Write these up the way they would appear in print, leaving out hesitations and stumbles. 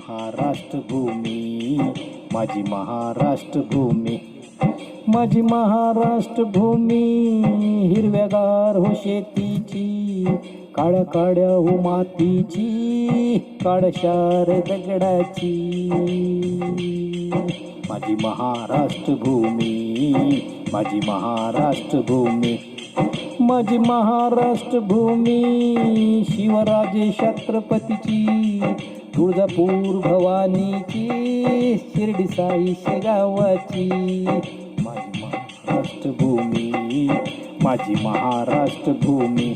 महाराष्ट्र भूमी, माझी महाराष्ट्र भूमी, माझी महाराष्ट्र भूमी. हिरव्यागार हो शेतीची, काळ्या काळ्या हो मातीची, काळशार दगडाची. माझी महाराष्ट्र भूमी, माझी महाराष्ट्र भूमी, माझी महाराष्ट्र भूमी. शिवराजे छत्रपतीची, तुळजापूर भवानीची, शिर्डी साई शेगावाची. माझी महाराष्ट्र भूमी, माझी महाराष्ट्र भूमी,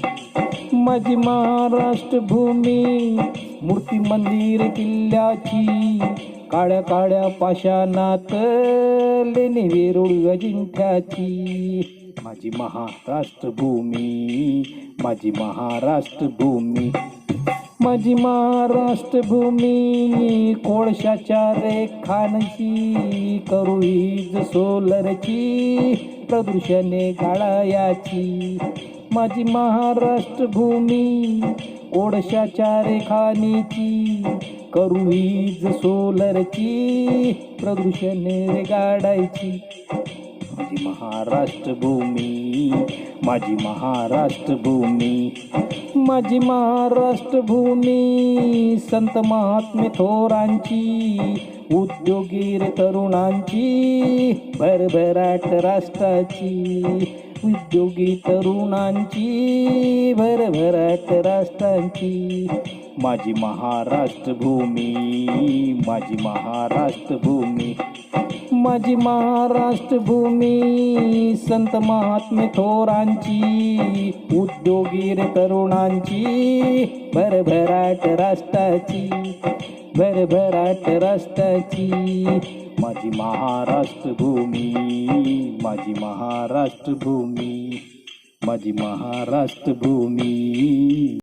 माझी महाराष्ट्र भूमी. मूर्ती मंदिर किल्ल्याची, काळ्या काळ्या पाषाणात लेणी वेरूळ अजिंठ्याची. माझी महाराष्ट्र भूमी, माझी महाराष्ट्र भूमी, माझी महाराष्ट्र भूमी. कोळशाच्या रेखांची, करू वीज सोलरची, प्रदूषणे गाळायाची. माझी महाराष्ट्र भूमी, कोळशाच्या रेखांची, करू वीज सोलरची, प्रदूषणे गाडायची. माझी महाराष्ट्र भूमी, माझी महाराष्ट्र भूमी, माझी महाराष्ट्र भूमी. संत महात्मे थोरांची, उद्योगी रे तरुणांची, भरभराट राष्ट्राची. उद्योगी तरुणांची, भरभराट राष्ट्रांची. माझी महाराष्ट्र भूमी, माझी महाराष्ट्र भूमी, माझी महाराष्ट्र भूमी. संत महात्मे थोरांची, उद्योगी रे तरुणांची, भरभराट राष्ट्राची, भरभराट राष्ट्राची. माझी महाराष्ट्र भूमी, माझी महाराष्ट्र भूमी, माझी महाराष्ट्र भूमी.